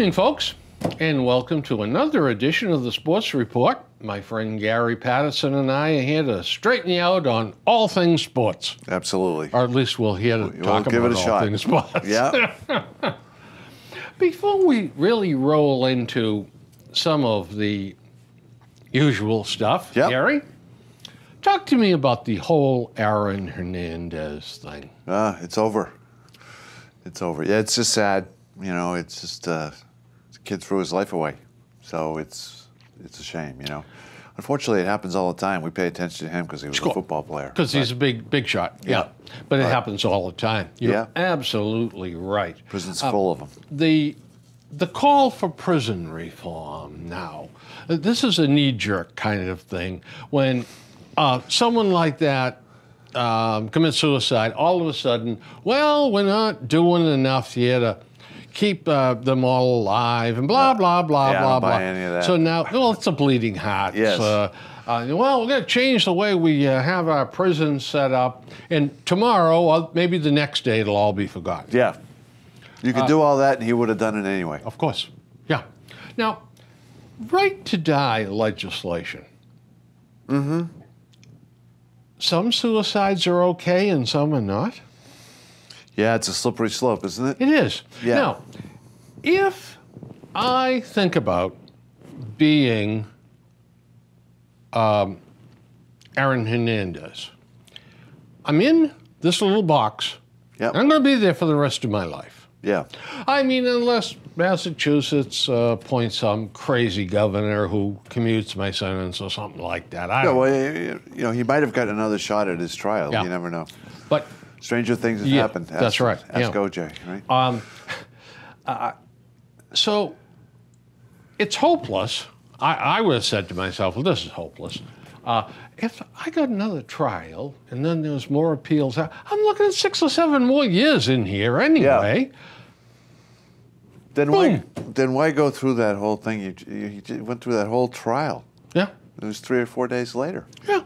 evening, folks, and welcome to another edition of the Sports Report. My friend Gary Patterson and I are here to straighten you out on all things sports. Absolutely. Or at least we're here to talk give about it a all shot. things sports. Yeah. Before we really roll into some of the usual stuff, Yep. Gary, talk to me about the whole Aaron Hernandez thing. It's over. It's over. Yeah, it's just sad. You know, it's just the kid threw his life away. So it's a shame, you know. Unfortunately, it happens all the time. We pay attention to him because he was a football player. Because he's a big shot. Yeah. But it happens all the time. You're absolutely right. Prison's full of them. The call for prison reform now, this is a knee-jerk kind of thing. When someone like that commits suicide, all of a sudden, well, we're not doing enough here to keep them all alive, and blah, blah, blah, I blah, don't blah. buy any of that. So now, well, it's a bleeding heart. Yes. Well, we're going to change the way we have our prisons set up, and tomorrow, or maybe the next day, it'll all be forgotten. Yeah. You could do all that, and he would have done it anyway. Of course. Yeah. Now, right to die legislation. Mm-hmm. Some suicides are okay and some are not. Yeah, it's a slippery slope, isn't it? It is. Yeah. Now, if I think about being Aaron Hernandez, I'm in this little box. Yep. I'm going to be there for the rest of my life. Yeah. I mean, unless Massachusetts appoints some crazy governor who commutes my sentence or something like that. I Yeah, don't know. well, you know, he might have got another shot at his trial. Yeah. You never know. But Stranger things have Yeah, happened. that's right. Ask Yeah. OJ, right? so it's hopeless. I would have said to myself, well, this is hopeless. If I got another trial and then there was more appeals, I'm looking at 6 or 7 more years in here anyway. Then why go through that whole thing? You went through that whole trial. Yeah. It was 3 or 4 days later. Yeah.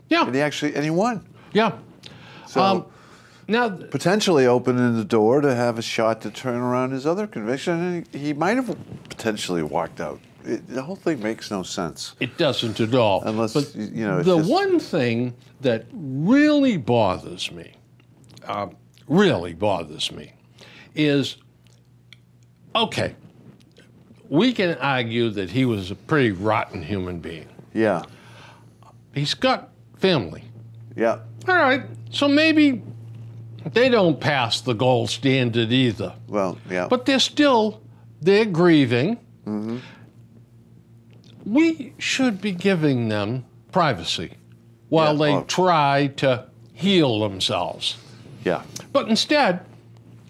Yeah. And he won. Yeah. So Now, potentially opening the door to have a shot to turn around his other conviction, and he might have potentially walked out. The whole thing makes no sense. it doesn't at all. Unless, but you know, it's the just- one thing that really bothers me, is, okay, we can argue that he was a pretty rotten human being. Yeah. He's got family. Yeah. All right, so maybe they don't pass the gold standard either. Well, yeah. But they're grieving. Mm-hmm. We should be giving them privacy while they try to heal themselves. Yeah. But instead,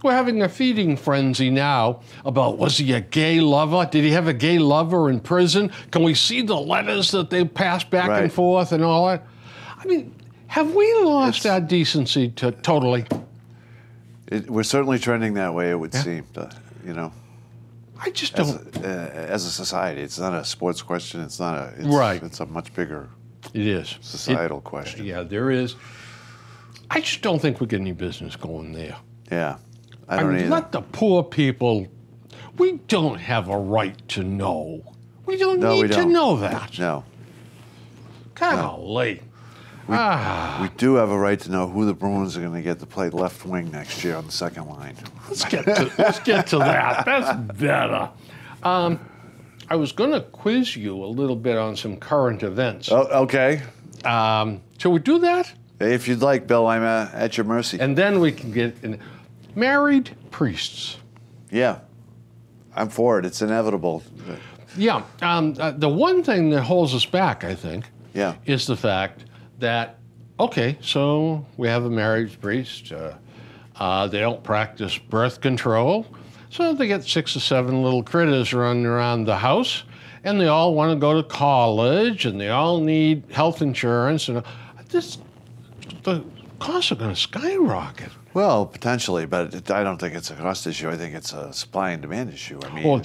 we're having a feeding frenzy now about, was he a gay lover? Did he have a gay lover in prison? Can we see the letters that they passed back and forth and all that? I mean, have we lost our decency totally? We're certainly trending that way, it would seem, you know. I just don't. As a society, it's not a sports question. It's not a. It's a much bigger It is. societal question. Yeah, there is. I just don't think we get any business going there. Yeah. I don't either. Let the poor people. We don't have a right to know. We don't No, we need to don't. know that. No. Golly. We do have a right to know who the Bruins are going to get to play left wing next year on the second line. Let's get to that. That's better. I was going to quiz you a little bit on some current events. Oh, okay. Shall we do that? If you'd like, Bill, I'm at your mercy. And then we can get in. Married priests. Yeah. I'm for it. It's inevitable. Yeah. The one thing that holds us back, I think, Yeah. is the fact that, okay, so we have a married priest. They don't practice birth control. So they get 6 or 7 little critters running around the house, and they all want to go to college, and they all need health insurance. And the costs are going to skyrocket. Well, potentially, but I don't think it's a cost issue. I think it's a supply and demand issue. I mean,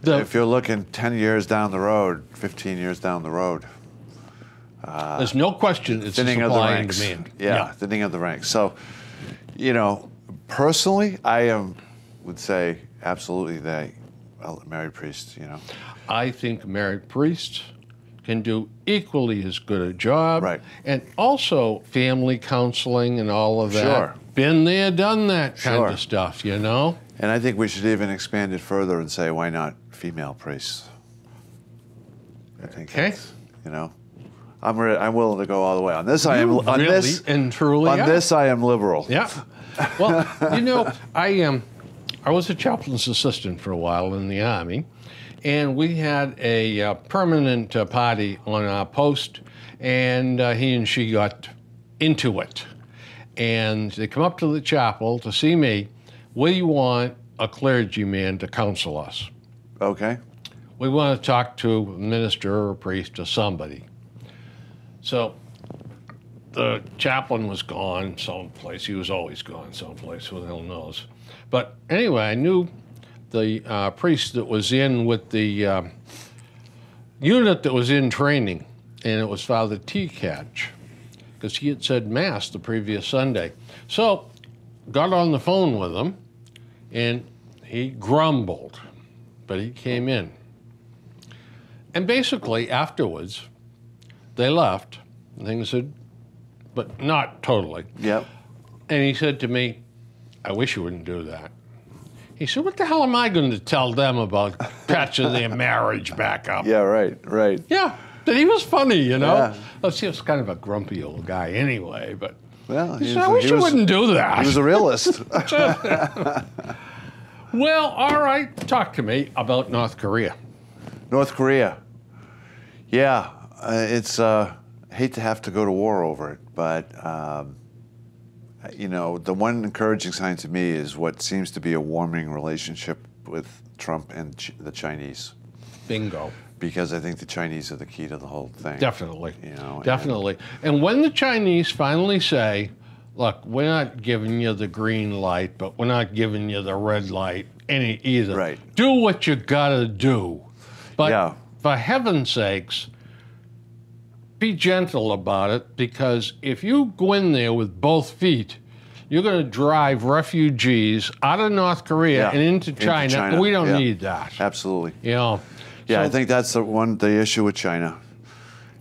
if you're looking 10 years down the road, 15 years down the road, there's no question it's a thinning of the supply and ranks. demand. Yeah, thinning of the ranks. So, you know, personally, I would say absolutely that married priest, you know. I think married priests can do equally as good a job. Right. And also family counseling and all of that. Sure. Been there, done that kind Sure. of stuff, you know? And I think we should even expand it further and say, why not female priests? I think Okay. that's, you know, I'm willing to go all the way on this. I am You on really this and truly on are. this. I am liberal. Yeah. Well, you know, I was a chaplain's assistant for a while in the Army, and we had a permanent party on our post, and he and she got into it. And they come up to the chapel to see me. We want a clergyman to counsel us. Okay. We want to talk to a minister or a priest or somebody. So the chaplain was gone someplace. He was always gone someplace. Who the hell knows? But anyway, I knew the priest that was in with the unit that was in training, and it was Father T. Catch, because he had said Mass the previous Sunday. So got on the phone with him, and he grumbled, but he came in. And basically, afterwards, they left, and things had, but not totally. Yep. And he said to me, I wish you wouldn't do that. He said, what the hell am I going to tell them about patching their marriage back up? Yeah. Right. Right. Yeah, but he was funny, you know? Yeah. Well, he was kind of a grumpy old guy anyway, but Well, he said, I wish you wouldn't do that. He was a realist. Well, all right, talk to me about North Korea. North Korea. Yeah, it's hate to have to go to war over it, but you know, the one encouraging sign to me is what seems to be a warming relationship with Trump and the Chinese, Bingo. because I think the Chinese are the key to the whole thing. Definitely. You know, Definitely. And when the Chinese finally say, look, we're not giving you the green light, but we're not giving you the red light either. Right. Do what you gotta do. But Yeah. for heaven's sakes, be gentle about it, because if you go in there with both feet, you're going to drive refugees out of North Korea Yeah, and into China. And we don't yeah. need that. Absolutely. You know. Yeah, So- I think that's the issue with China.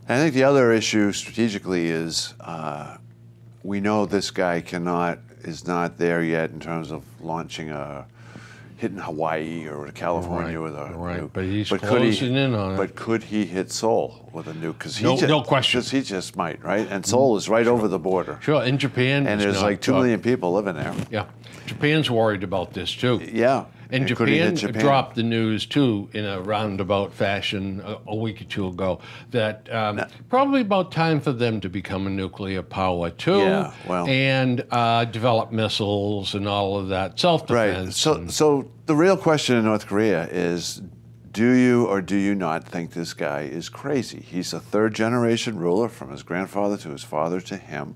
And I think the other issue strategically is we know this guy is not there yet in terms of launching hitting Hawaii or California Right, with a right, nuke. but he's could closing in on it. But could he hit Seoul with a nuke? Because No question. he just might, right? And Seoul is right over the border. Sure, in Japan. And it's there's not like 2 million people living there. Yeah, Japan's worried about this too. Yeah. And could he hit Japan dropped the news too in a roundabout fashion a week or two ago that probably about time for them to become a nuclear power too, Yeah, well. and develop missiles and all of that Right. self-defense. So the real question in North Korea is, do you or do you not think this guy is crazy? He's a third-generation ruler from his grandfather to his father to him.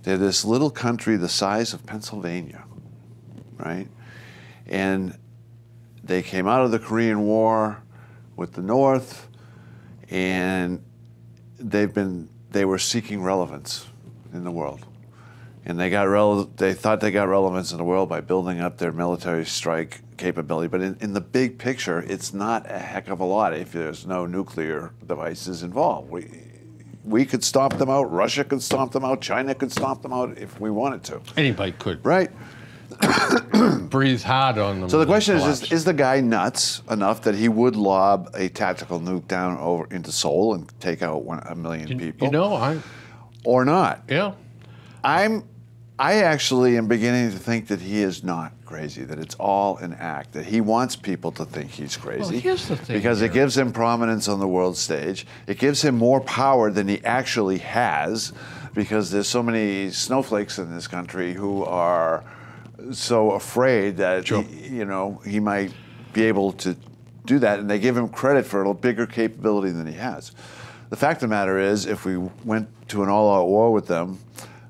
They're this little country the size of Pennsylvania, right? And they came out of the Korean War with the North, and they were seeking relevance in the world. And they thought they got relevance in the world by building up their military strike capability. But in the big picture, it's not a heck of a lot if there's no nuclear devices involved. We could stomp them out. Russia could stomp them out. China could stomp them out if we wanted to. Anybody could Right. breathe hard on them. So the and question collapse. is the guy nuts enough that he would lob a tactical nuke down over into Seoul and take out 1 million people? You know, Or not? yeah. I actually am beginning to think that he is not crazy, that it's all an act, that he wants people to think he's crazy. Well, here's the thing because here. it gives him prominence on the world stage. It gives him more power than he actually has, because there's so many snowflakes in this country who are so afraid that Sure. he might be able to do that, and they give him credit for a bigger capability than he has. The fact of the matter is, if we went to an all-out war with them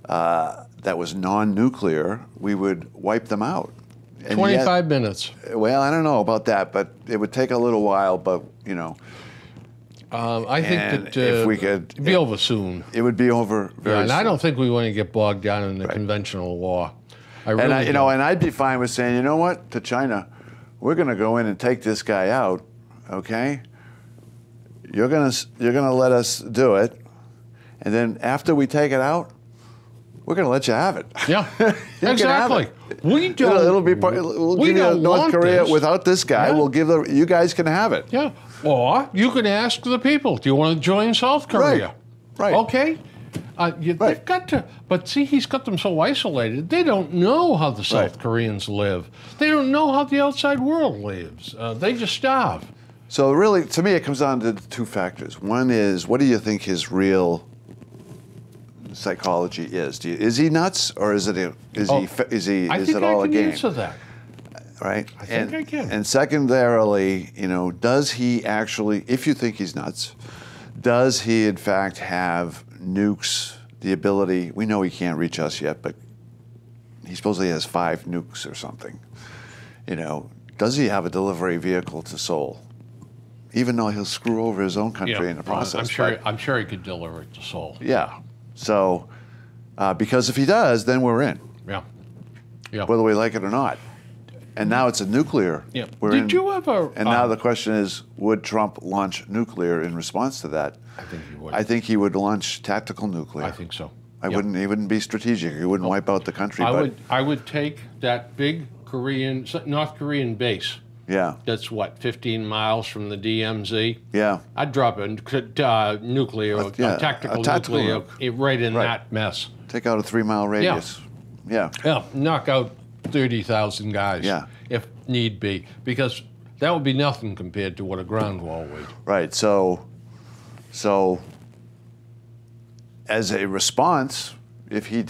that was non-nuclear, we would wipe them out. And 25 minutes. Well, I don't know about that, but it would take a little while. But I think And that if we could- it'd be over soon. it would be over very Yeah, and I soon. don't think we want to get bogged down in the conventional war. I really And don't. and I'd be fine with saying, you know what, to China, we're going to go in and take this guy out, okay? You're gonna let us do it, and then after we take it out, we're going to let you have it. Yeah, You can have exactly. it. We don't. It'll be part, we'll we give you don't North want Korea this. without this guy. Yeah. We'll give you guys can have it. Yeah. Or you can ask the people, do you want to join South Korea? Right. Okay. They've Right. got to, but see, he's got them so isolated. They don't know how the South Right. Koreans live. They don't know how the outside world lives. They just starve. So really, to me, it comes down to two factors. One is, what do you think his real psychology is? Is he nuts, or is it I is think it I all a can game? answer that. Right? I think I can. And secondarily, does he actually, if you think he's nuts, does he in fact have nukes, the ability, we know he can't reach us yet, but he supposedly has 5 nukes or something. Does he have a delivery vehicle to Seoul? Even though he'll screw over his own country in the process. I'm sure he could deliver it to Seoul. Yeah. So, because if he does, then we're in, Yeah. Yeah. whether we like it or not. And now it's a nuclear. Yeah. We're Did in, you ever? And now the question is, would Trump launch nuclear in response to that? I think he would. I think he would launch tactical nuclear. I think so. I Yeah. wouldn't. He wouldn't be strategic. He wouldn't wipe out the country. I would take that big North Korean base. Yeah. That's what, 15 miles from the DMZ. Yeah. I'd drop a nuclear, a tactical nuclear, right in that mess. Take out a 3-mile radius. Yeah. Yeah, knock out 30,000 guys. Yeah. If need be, because that would be nothing compared to what a ground wall would. Right. So, as a response, if he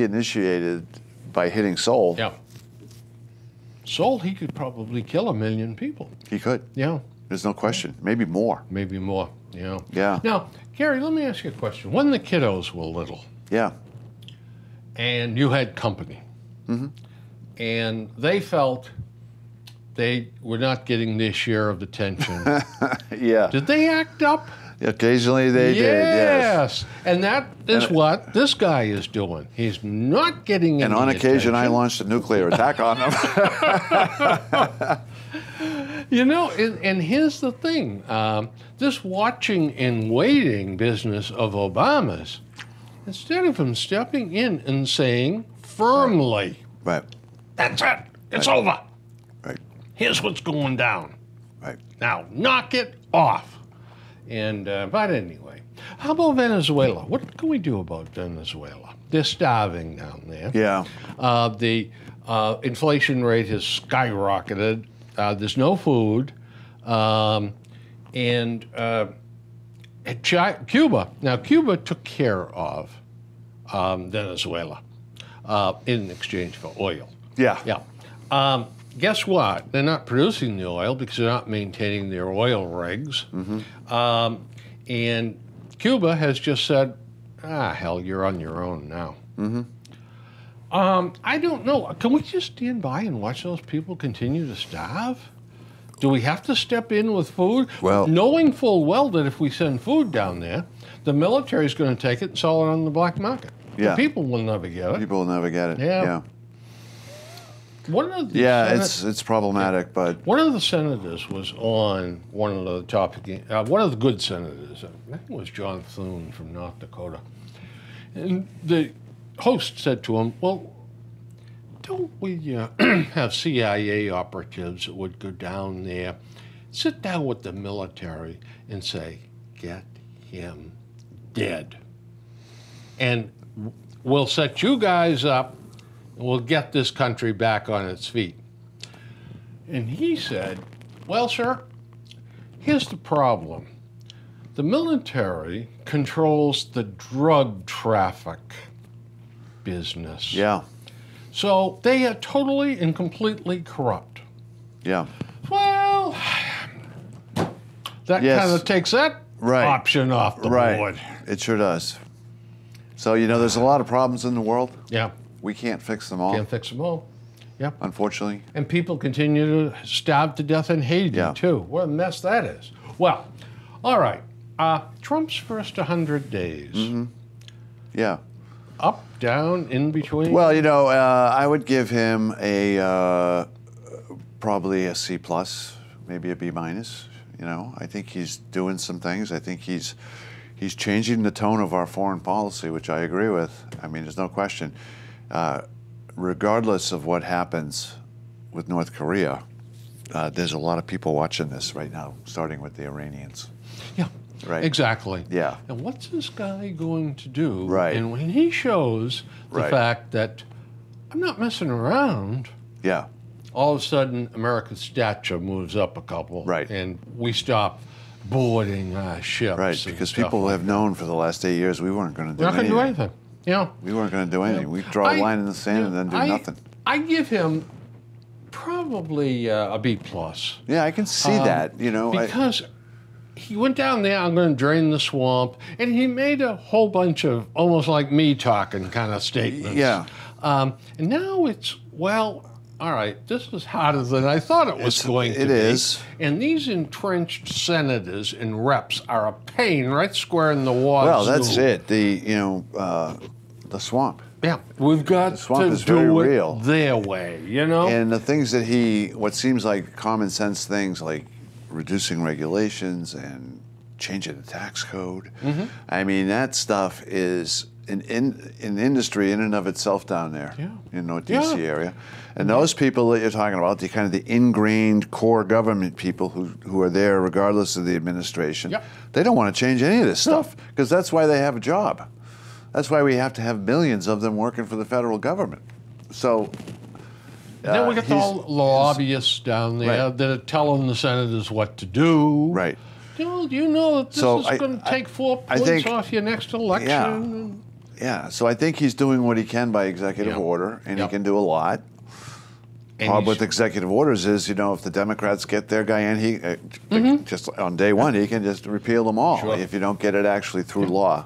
initiated by hitting Seoul, Yeah. Seoul, he could probably kill 1 million people. he could. Yeah. There's no question. Maybe more. Maybe more. Yeah. Yeah. Now, Gary, let me ask you a question. When the kiddos were little, Yeah. and you had company, and they felt they were not getting their share of attention, Yeah. did they act up? Occasionally they did. Yes. And that is what this guy is doing. He's not getting And any on occasion, I attention. launched a nuclear attack on them. And here's the thing. This watching and waiting business of Obama's, instead of him stepping in and saying firmly, Right. that's it, it's over. Right. Here's what's going down. Right. Now, knock it off. And but anyway, how about Venezuela? What can we do about Venezuela? They're starving down there. Yeah. The inflation rate has skyrocketed. There's no food. Cuba. Now, Cuba took care of Venezuela in exchange for oil. Yeah. Yeah. Guess what? They're not producing the oil because they're not maintaining their oil rigs. And Cuba has just said, hell, you're on your own now. I don't know. Can we just stand by and watch those people continue to starve? Do we have to step in with food? Well- knowing full well that if we send food down there, the military is going to take it and sell it on the black market. Yeah. The people will never get it. People will never get it. Yeah. Yeah. One of the Yeah, Senate- it's problematic, but One of the senators was on one of the topic. One of the good senators, I think it was John Thune from North Dakota, and the host said to him, "Well, don't we have CIA operatives that would go down there, sit down with the military, and say, get him dead, and we'll set you guys up." We'll get this country back on its feet. And he said, well, sir, here's the problem. The military controls the drug traffic business. yeah. So they are totally and completely corrupt. Yeah. Well, that Yes. kind of takes that Right. option off the Right. board. It sure does. So, there's a lot of problems in the world. Yeah, We can't fix them all, can't fix them all. Yeah. unfortunately. And people continue to starve to death in Haiti, Yeah. too. What a mess that is. Well, all right. Trump's first 100 days. Yeah. Up, down, in between. Well, I would give him a probably a C plus, maybe a B minus. You know, I think he's doing some things. I think he's changing the tone of our foreign policy, which I agree with. I mean, there's no question. Regardless of what happens with North Korea, there's a lot of people watching this right now, starting with the Iranians. Yeah. Right. Exactly. Yeah. And what's this guy going to do? Right. And when he shows the Right. fact that I'm not messing around, Yeah. all of a sudden America's stature moves up a couple. Right. And we stop boarding ships. Right, and because stuff people like have known for the last 8 years we weren't going to do We're not going anything. to do anything. You know, We weren't going to do anything. We draw a line in the sand and then do nothing. I give him probably a B plus. Yeah, I can see that. You know, Because he went down there, I'm going to drain the swamp, and he made a whole bunch of almost like me talking kind of statements. Yeah. And now it's, well, all right, this is harder than I thought it was going to be. It is. And these entrenched senators and reps are a pain right square in the wazoo. well, that's it. The swamp. Yeah, we've got The swamp to is very do it real. their way, you know? And the things that what seems like common sense things like reducing regulations and changing the tax code. Mm-hmm. I mean, that stuff is an industry in and of itself down there in North DC area. And those people that you're talking about, the kind of the ingrained core government people who are there regardless of the administration, they don't want to change any of this stuff because that's why they have a job. That's why we have to have millions of them working for the federal government. So then we got all the lobbyists down there that are telling the senators what to do. Right. Do you know that this is going to take 4 points off your next election? Yeah. So I think he's doing what he can by executive order, and he can do a lot. Problem with executive orders is, you know, if the Democrats get their guy in, he just on day one he can just repeal them all if you don't get it actually through law.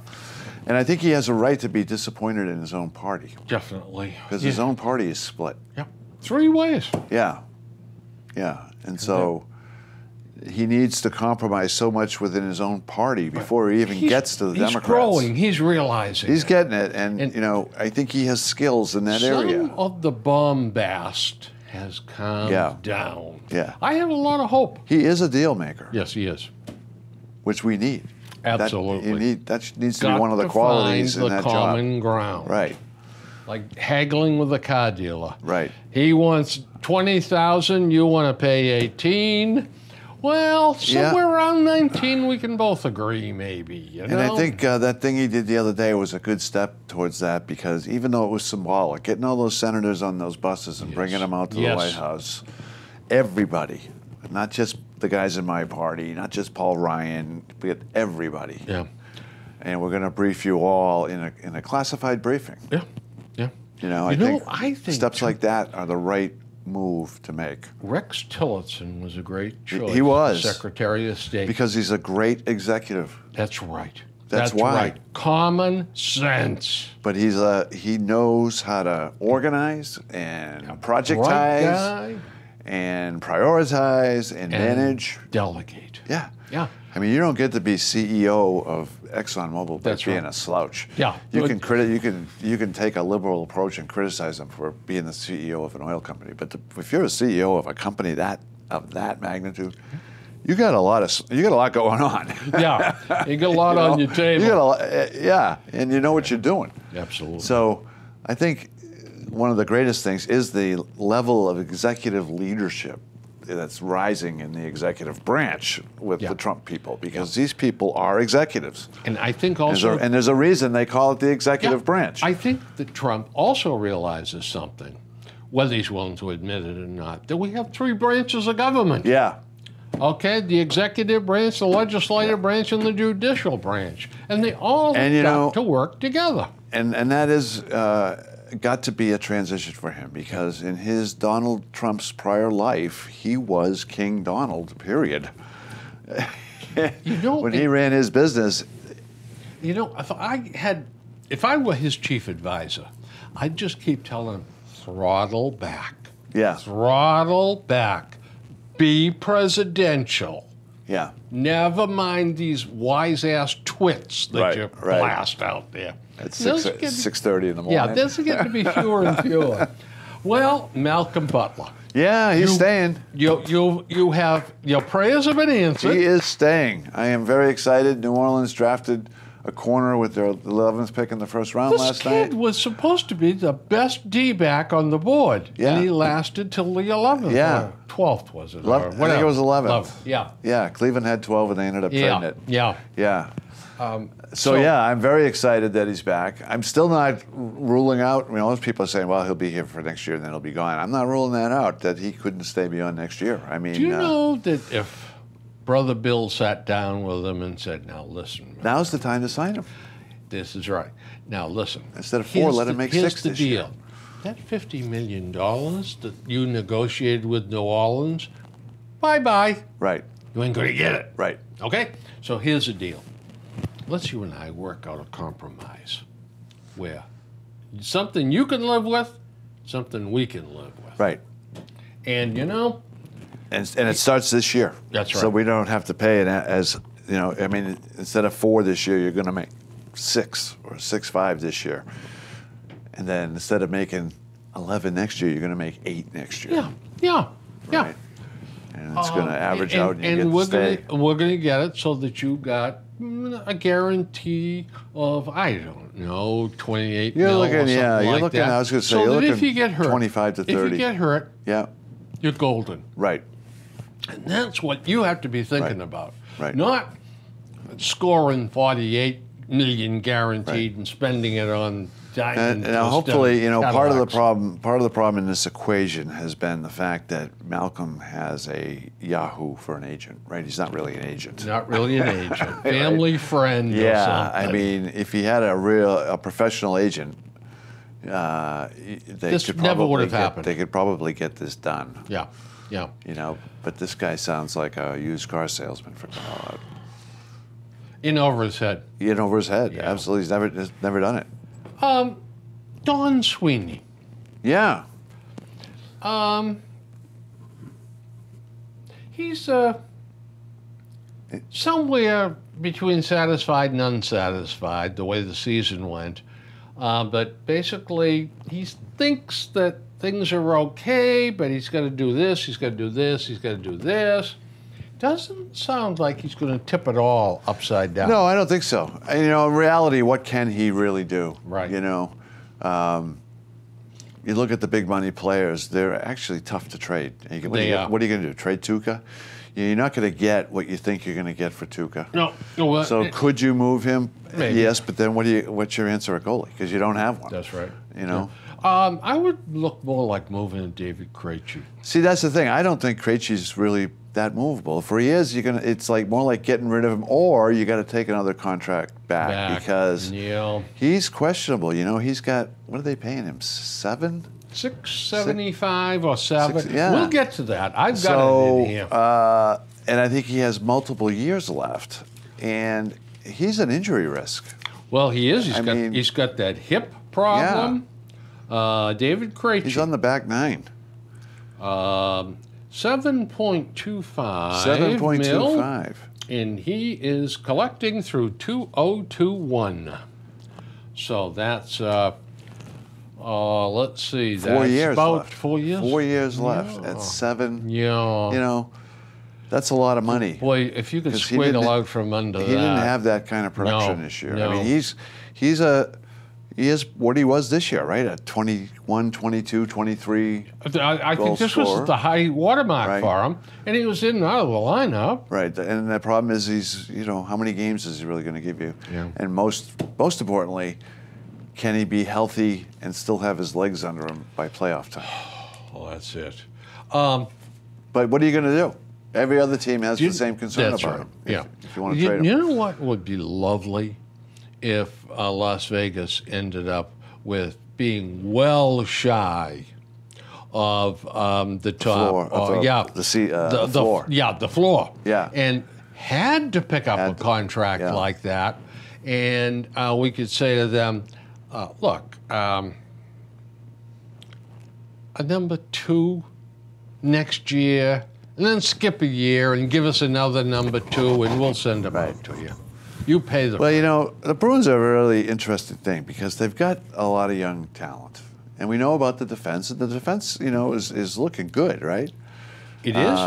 And I think he has a right to be disappointed in his own party. Definitely. Because his own party is split. Yeah. 3 ways. Yeah. Yeah. And so he needs to compromise so much within his own party before he even gets to the Democrats. He's growing. He's realizing. He's getting it. And, you know, I think he has skills in that area. Some of the bombast has calmed down. Yeah. I have a lot of hope. He is a deal maker. Yes, he is. Which we need. Absolutely. That needs to be one of the qualities in that job. The common job. ground. Right. Like haggling with a car dealer. Right. He wants 20,000. You want to pay 18. Well, somewhere around 19, we can both agree, maybe. You know? And I think that thing he did the other day was a good step towards that because even though it was symbolic, getting all those senators on those buses and bringing them out to the White House, everybody, not just the guys in my party, not just Paul Ryan, but everybody. Yeah. And we're going to brief you all in a classified briefing. Yeah. Yeah. You know, I think steps like that are the right move to make. Rex Tillerson was a great choice. He was. Secretary of State. Because he's a great executive. That's right. That's why. Right. Common sense. But he knows how to organize and projectize and prioritize and manage. Delegate. Yeah. Yeah. I mean, you don't get to be CEO of ExxonMobil by being a slouch. Yeah. You can take a liberal approach and criticize them for being the CEO of an oil company. But if you're a CEO of a company of that magnitude, you got a lot going on. Yeah. You got a lot on your table. And you know what you're doing. Absolutely. So I think one of the greatest things is the level of executive leadership that's rising in the executive branch with the Trump people, because these people are executives. And I think also... And there's a reason they call it the executive branch. I think that Trump also realizes something, whether he's willing to admit it or not, that we have 3 branches of government. Yeah. Okay, the executive branch, the legislative branch, and the judicial branch. And they all got to work together. And that is... got to be a transition for him, because in his Donald Trump's prior life, he was King Donald, period. When he ran his business. You know, if I were his chief advisor, I'd just keep telling him, throttle back. Yeah. Throttle back. Be presidential. Yeah. Never mind these wise-ass twits that you blast out there. At 6:30 in the morning. Yeah, there's getting to be fewer and fewer. Well, Malcolm Butler. Yeah, he's staying. You have your prayers have been answered. He is staying. I am very excited. New Orleans drafted a corner with their 11th pick in the first round This last kid night. was supposed to be the best D-back on the board. Yeah. And he lasted till the 11th. Yeah. Or 12th, was it? I think it was 11th. Yeah. Yeah, Cleveland had 12 and they ended up trading it. Yeah. Yeah. So- Yeah, I'm very excited that he's back. I'm still not ruling out. I mean, most people are saying, "Well, he'll be here for next year, and then he'll be gone." I'm not ruling that out. That he couldn't stay beyond next year. I mean, Do you know that if Brother Bill sat down with him and said, "Now listen, now's the time to sign him. this is right. Now listen. Instead of 4, here's let the- him make here's 6 the this deal. year. That $50 million that you negotiated with New Orleans, bye-bye. Right, You ain't going to get it. right. Okay? So here's the deal. Let's you and I work out a compromise where something you can live with, something we can live with. Right. And, you know, And it starts this year. That's So right. we don't have to pay it as, you know, I mean, instead of 4 this year, you're going to make 6 or 6.5 this year. And then instead of making 11 next year, you're going to make 8 next year. yeah. Right. And it's going to average out and you get we're to stay. we're gonna get it so that you got a guarantee of, I don't know, 28 You're mil looking, or something yeah, you're like looking, that. I was going to say, so you're that looking if you get hurt, 25 to 30. If you get hurt, Yeah, you're golden. right. And that's what you have to be thinking Right. about. Right. Not scoring 48 million guaranteed Right. and spending it on diamond. And hopefully, you know, part of the Cadillacs. problem in this equation has been the fact that Malcolm has a Yahoo for an agent, right? He's not really an agent. Not really an agent. Family friend or Yeah, something. I mean, if he had a professional agent, they This could never would probably have happened. They could probably get this done. Yeah, yeah. You know, but this guy sounds like a used car salesman for crying out loud. In over his head. In over his head. Yeah. Absolutely, he's never done it. Don Sweeney. Yeah, He's somewhere between satisfied and unsatisfied the way the season went. But basically, he thinks that things are okay, but he's got to do this, he's got to do this, he's got to do this. Doesn't sound like he's going to tip it all upside down. no, I don't think so. You know, in reality, what can he really do? Right. You know, you look at the big money players; they're actually tough to trade. What They are are. you going to do? Trade Tuca? You're not going to get what you think you're going to get for Tuca. No. Well, So could you move him? Maybe. Yes, but then what's your answer at goalie? Because you don't have one. that's right. You know. I would look more like moving to David Krejci. See, that's the thing. I don't think Krejci's really that movable. If he is, it's like more like getting rid of him, or you got to take another contract back because yeah. he's questionable. You know, he's got, what are they paying him? 7? 675 or 7. yeah. We'll get to that. I've got So, it in here. and I think he has multiple years left, and he's an injury risk. Well, he is. I mean- He's got that hip problem. David Krejci. He's on the back 9. 7.25 7.25. and he is collecting through 2021. So that's let's see, 4 that's years about left. 4 years. 4 years left Yeah. at 7. Yeah. You know, that's a lot of money. Boy, if you could 'Cause he squeal didn't- out from under He that. didn't have that kind of production No, this year. no. I mean, he is what he was this year, right? At 21, 22, 23. I goal think this scorer. was the high watermark Right. for him, and he was in and out of the lineup. Right, and the problem is he's, you know, how many games is he really going to give you? Yeah. And most importantly, can he be healthy and still have his legs under him by playoff time? Oh, that's it. But what are you going to do? Every other team has the same concern That's about right. him. Yeah. If you want to trade him. You know what would be lovely if Las Vegas ended up with being well shy of the top. floor, the floor. Yeah, the floor. Yeah. And had to pick up a Had to, contract yeah. like that, and we could say to them, look, a number 2 next year, and then skip a year and give us another number 2, and we'll send them out to you. You pay the. Well, you know, the Bruins are a really interesting thing because they've got a lot of young talent. and we know about the defense, and the defense, is looking good, right? It is.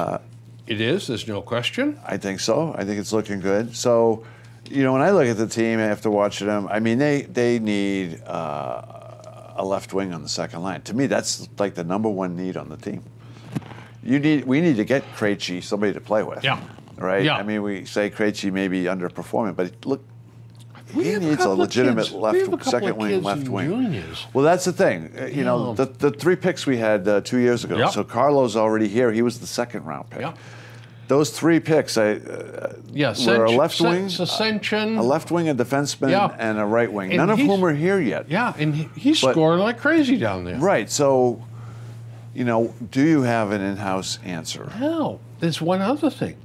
It is. There's no question. I think so. I think it's looking good. So, when I look at the team after watching them, I mean, they need a left wing on the second line. To me, that's like the number one need on the team. We need to get Krejci somebody to play with. Yeah. Right. Yeah. I mean, we say Krejci may be underperforming, but look, We he have a needs a couple of legitimate kids. We have a couple second of wing, kids left in wing. juniors. Well, that's the thing. The 3 picks we had 2 years ago. Yep. So Carlo's already here. He was the second round pick. Yep. Those 3 picks, were a left wing, Ascension, a left wing, a defenseman, Yeah. and a right wing. And None of he's- whom are here yet. Yeah, and he's scoring like crazy down there. Right. So, do you have an in-house answer? Now, there's one other thing.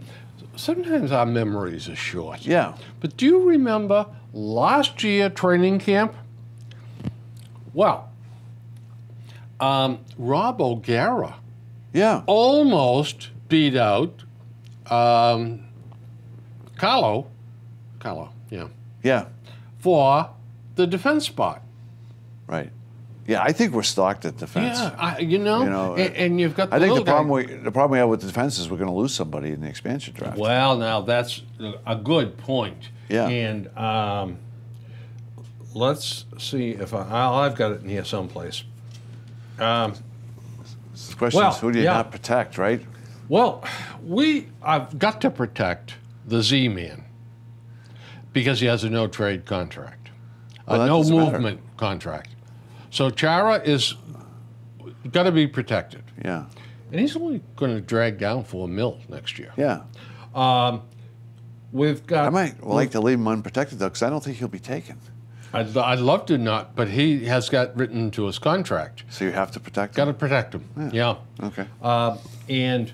Sometimes our memories are short. Yeah. But do you remember last year training camp? Well, Rob O'Gara Yeah. almost beat out Carlo, yeah, Yeah. for the defense spot. Right. Yeah, I think we're stocked at defense. Yeah, and you've got the I think little the guy. problem we have with defense is we're going to lose somebody in the expansion draft. Well, now that's a good point. Yeah. And let's see if I've got it in here someplace. The question well, is, who do you yeah. not protect, right? Well, I've got to protect the Z-Man because he has a no-trade contract, Well, a that doesn't matter. no-movement contract. So Chara is got to be protected, Yeah. and he's only going to drag down $4 million next year. Yeah. We've got. I might like to leave him unprotected, though, because I don't think he'll be taken. I'd love to not, but he has got written into his contract. So you have to protect Got him? to protect him. Yeah. Okay. And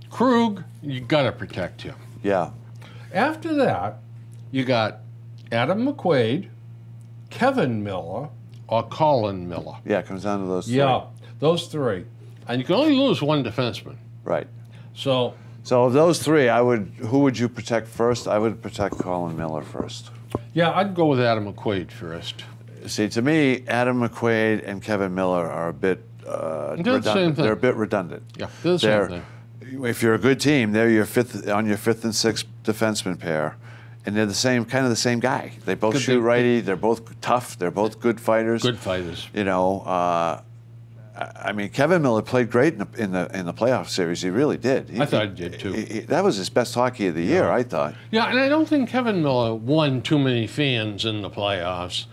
Krug, you got to protect him. Yeah. After that, you got Adam McQuaid, Kevin Miller, or Colin Miller. Yeah, it comes down to those 3. Yeah, those 3. And you can only lose one defenseman. Right. So, So of those 3, who would you protect first? I would protect Colin Miller first. yeah, I'd go with Adam McQuaid first. See, to me, Adam McQuaid and Kevin Miller are a bit the same redundant. thing. They're a bit redundant. Yeah, they're the same thing. If you're a good team, they're your fifth and sixth defenseman pair, and they're kind of the same guy. They both Could shoot be. righty. They're both tough. They're both good fighters. Good fighters. I mean, Kevin Miller played great in the playoff series. He really did. I thought he did, too. That was his best hockey of the year, I thought. Yeah, and I don't think Kevin Miller won too many fans in the playoffs.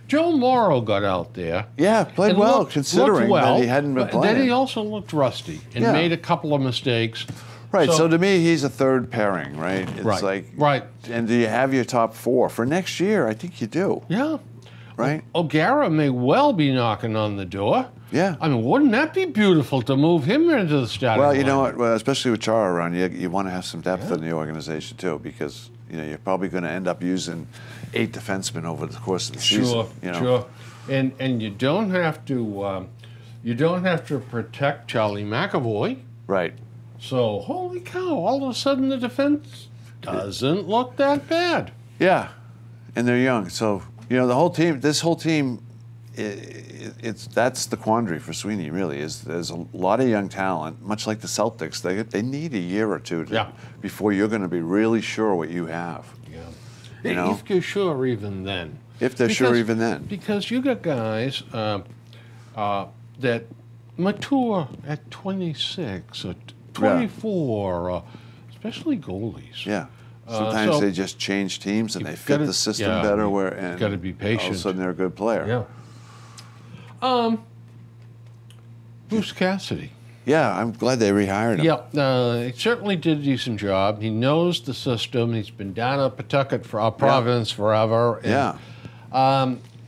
Joe Morrow got out there. Yeah, played and well, looked considering well, that he hadn't been but playing. Then he also looked rusty and Yeah. made a couple of mistakes. Right, so to me, he's a third pairing, right? It's Right, like, right. And do you have your top 4? For next year, I think you do, Yeah. right? O'Gara may well be knocking on the door. Yeah. I mean, wouldn't that be beautiful to move him into the starting Well, you know lineup? what? Well, especially with Chara around, you want to have some depth in the organization too, because you're probably going to end up using 8 defensemen over the course of the season. Sure. And you don't have to protect Charlie McAvoy. Right. So holy cow! All of a sudden, the defense doesn't look that bad. Yeah, and they're young, so the whole team. This whole team, that's the quandary for Sweeney. Really, is there's a lot of young talent, much like the Celtics. They need a year or two before you're going to be really sure what you have. Yeah. If you're sure, even then. If they're sure, even then. Because you got guys that mature at 26 or 24, or especially goalies. Yeah. Sometimes so they just change teams and they you've fit gotta- the system yeah, better. you've gotta be All of patient. a sudden, they're a good player. Yeah. Bruce Cassidy. Yeah, I'm glad they rehired him. Yeah, he certainly did a decent job. He knows the system. He's been down at Pawtucket for Providence forever. And, Yeah.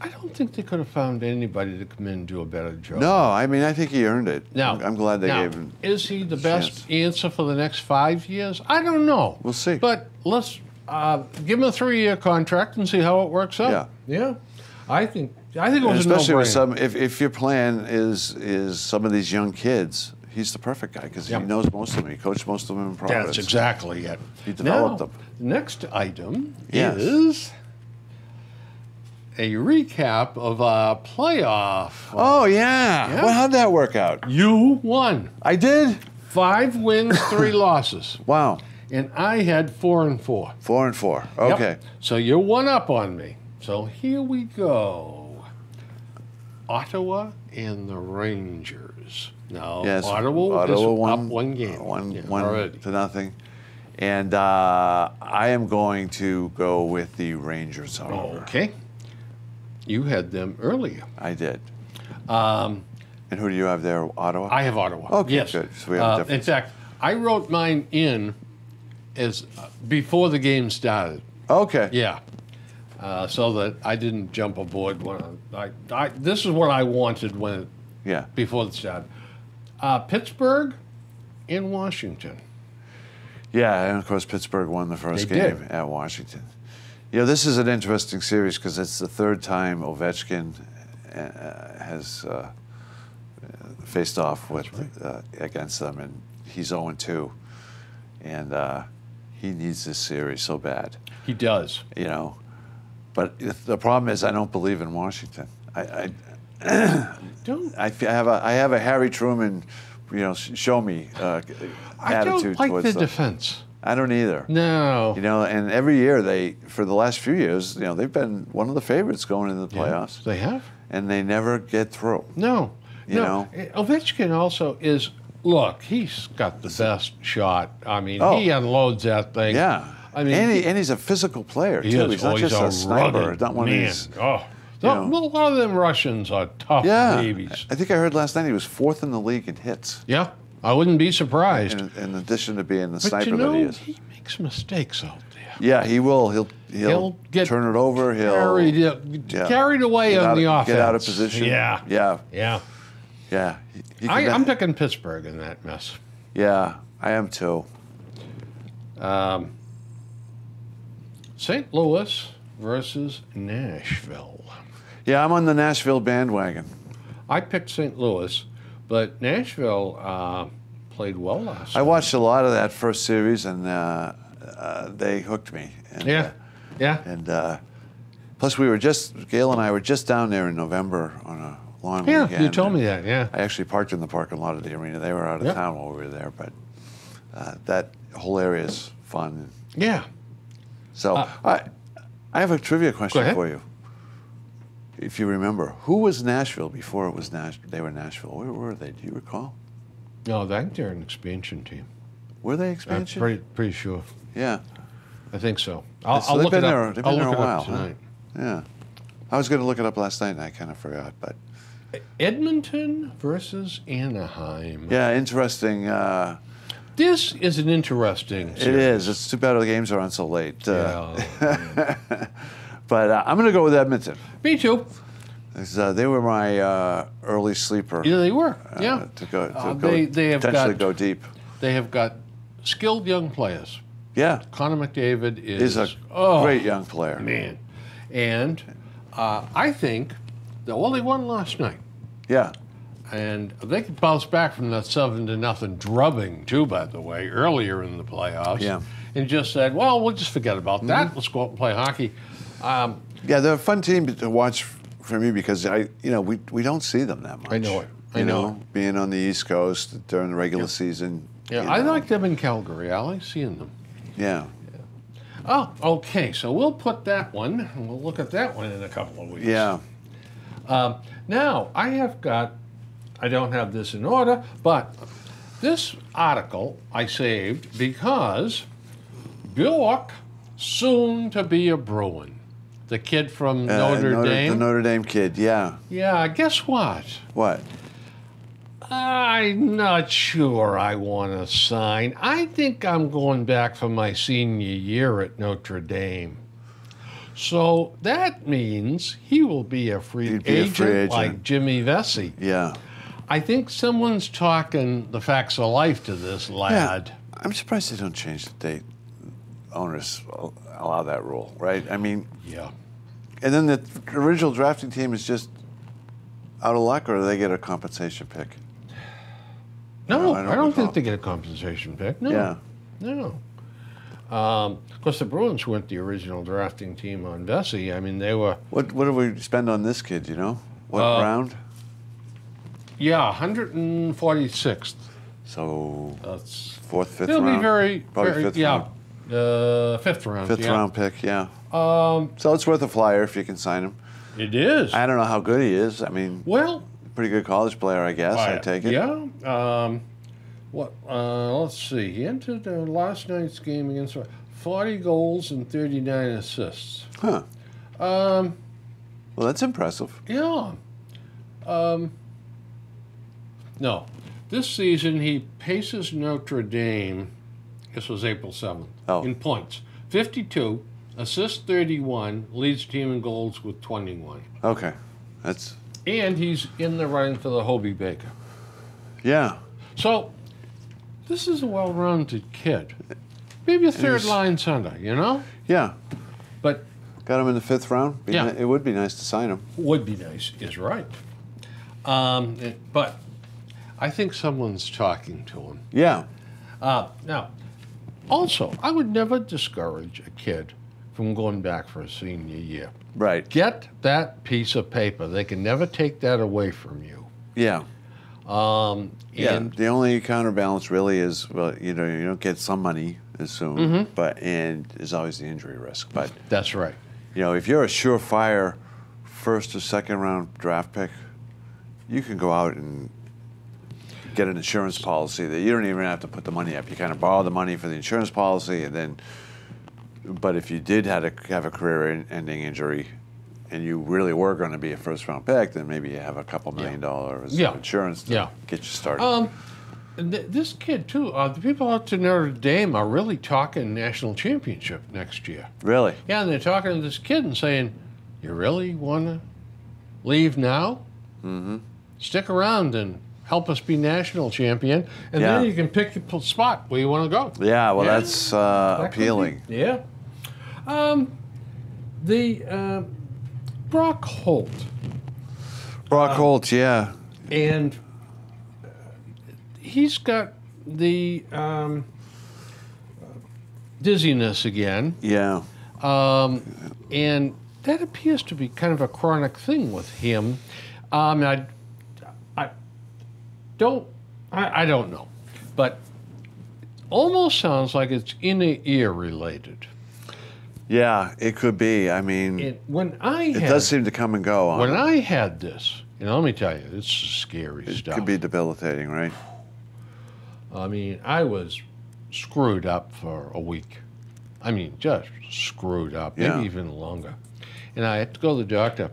I don't think they could have found anybody to come in and do a better job. No, I mean, I think he earned it. Now, I'm glad they now, gave him. Is he the best chance. answer for the next 5 years? I don't know. We'll see. But let's give him a 3-year contract and see how it works out. Yeah. I think it was Especially a with no-brainer. if your plan is some of these young kids, he's the perfect guy because Yep. he knows most of them. He coached most of them in Providence. That's exactly it. He developed Now, them. the next item Yes. is a recap of a playoff. Oh, yeah. Yeah. Well, how'd that work out? You won. I did? 5 wins, 3 losses. Wow. And I had 4 and 4. 4 and 4. Yep. Okay. So you're 1 up on me. So here we go. Ottawa and the Rangers. Now, Yes. Ottawa is won, up 1 game. One, Yeah, one already. to nothing. And I am going to go with the Rangers, however. Okay. You had them earlier. I did. Um, And who do you have there? Ottawa? I have Ottawa. Okay, yes. good. So we have a In difference. fact, I wrote mine in as before the game started. Okay. Yeah. So that I didn't jump aboard when this is what I wanted when Yeah. before the start. Pittsburgh and Washington. Yeah, and of course Pittsburgh won the first They game did. at Washington. You know, this is an interesting series because it's the 3rd time Ovechkin has faced off with against them, and he's 0-2, and he needs this series so bad, He does. you know. But the problem is, I don't believe in Washington. I Don't have a Harry Truman, you know, show me I attitude don't like towards the them. defense. I don't either. No. You know, and every year for the last few years, you know, they've been one of the favorites going into the playoffs, They have? and they never get through. No. You know? Ovechkin also is, look, he's got the best shot. I mean, Oh. he unloads that thing. Yeah, I mean, and he's a physical player he too. is. He's not He's just a sniper, rugged not one man. of these. Oh. you know. A lot of them Russians are tough Yeah, babies. I think I heard last night he was 4th in the league in hits, Yeah, I wouldn't be surprised. in addition to being the But sniper you know, that he is. he makes mistakes out there. Yeah, he will. He'll He'll get turn it over. He'll carried away get on out, the offense. Get out of position. Yeah. yeah, Yeah. yeah. He can- I'm picking Pittsburgh in that mess. Yeah, I am too. St. Louis versus Nashville. Yeah, I'm on the Nashville bandwagon. I picked St. Louis, but Nashville played well last I night. watched a lot of that first series, and they hooked me. And, Yeah. Yeah. And plus, Gail and I were just down there in November on a long Yeah, weekend. you told me and that, yeah. I actually parked in the parking lot of the arena. They were out of Yep. town while we were there, but that whole area is fun. Yeah. So I have a trivia question ahead. for you. If you remember, who was Nashville before it was they were Nashville? Where were they? Do you recall? No, I think they're an expansion team. Were they I'm expansion? pretty sure. Yeah. I think so. So I'll they've look been it there. up. They've I'll been there look a it while, up tonight. Yeah. I was going to look it up last night, and I kind of forgot. But Edmonton versus Anaheim. yeah, interesting. This is an interesting It series. is. It's too bad the games are on so late. Yeah. But I'm going to go with Edmonton. Me too. They were my early sleeper. Yeah, they were. Yeah. To go they have potentially got go deep. They have got skilled young players. Yeah, Connor McDavid he's a oh, great young player. man, and I think they won last night, Yeah, and they could bounce back from that 7-0 drubbing too. By the way, earlier in the playoffs, Yeah. and just said, "Well, we'll just forget about that. Let's go out and play hockey." yeah, they're a fun team to watch for me because we don't see them that much. I know it. I You know being on the East Coast during the regular season. Yeah, you I know. like them in Calgary. I like seeing them. Yeah, Oh, okay. So we'll put that one, and we'll look at that one in a couple of weeks. yeah. Now, I don't have this in order, but this article I saved because Bjork, soon to be a Bruin. The kid from Notre Dame. The Notre Dame kid. Yeah. Yeah, guess what? What? I'm not sure I want to sign. I think I'm going back for my senior year at Notre Dame. So that means he will be a free, He'd be a agent, free agent. like Jimmy Vesey. Yeah. I think someone's talking the facts of life to this lad. Yeah. I'm surprised they don't change the date. Owners allow that rule, right? I mean, Yeah. and then the original drafting team is just out of luck, or do they get a compensation pick? No, I I don't don't recall. think they get a compensation pick. No. Yeah. No. Of course, the Bruins weren't the original drafting team on Vesey. I mean, they were, What did we spend on this kid? You know, what round? yeah, 146th. So That's fourth, fifth it'll round. be very, Probably very fifth yeah, round. fifth round. Fifth yeah. round pick. Yeah. So it's worth a flyer if you can sign him. It is. I don't know how good he is. I mean, Well, pretty good college player, I guess. I take it. yeah. Let's see. He entered last night's game against 40 goals and 39 assists. Huh. Well, that's impressive. Yeah. No. This season, he paces Notre Dame. This was April 7th. Oh. In points. 52, assists 31, leads team in goals with 21. Okay. That's And he's in the running for the Hobie Baker. yeah. So, this is a well-rounded kid. Maybe a third he's- line center, you know? Yeah. But Got him in the fifth round. Yeah. It would be nice to sign him. would be nice, is right. But I think someone's talking to him. Yeah. Now, also, I would never discourage a kid from going back for a senior year. Right. Get that piece of paper. They can never take that away from you. Yeah. Yeah. And The only counterbalance really is, well, you know, you don't get some money as soon, Mm-hmm. but and there's always the injury risk. But that's right. you know, if you're a surefire first or second round draft pick, you can go out and get an insurance policy that you don't even have to put the money up. You kind of borrow the money for the insurance policy, and then. But if you did have a career-ending injury, and you really were going to be a first-round pick, then maybe you have a couple $1 million Yeah. of insurance to Yeah. get you started. This kid, too, the people out to Notre Dame are really talking national championship next year. Really? Yeah, and they're talking to this kid and saying, you really want to leave now? Mm-hmm. Stick around and help us be national champion, and Yeah. then you can pick your spot where you want to go. Yeah. Well, Yeah. that's That could appealing. be- yeah. Brock Holt. Brock Holt. Yeah. And he's got the dizziness again. Yeah. And that appears to be kind of a chronic thing with him. I don't know, but almost sounds like it's inner ear related. Yeah. It could be. I mean, And when it does seem to come and go. On when it. I had this, let me tell you, it's scary It stuff. could be debilitating, right? I mean, I was screwed up for a week. I mean, just screwed up, maybe Yeah. even longer. And I had to go to the doctor,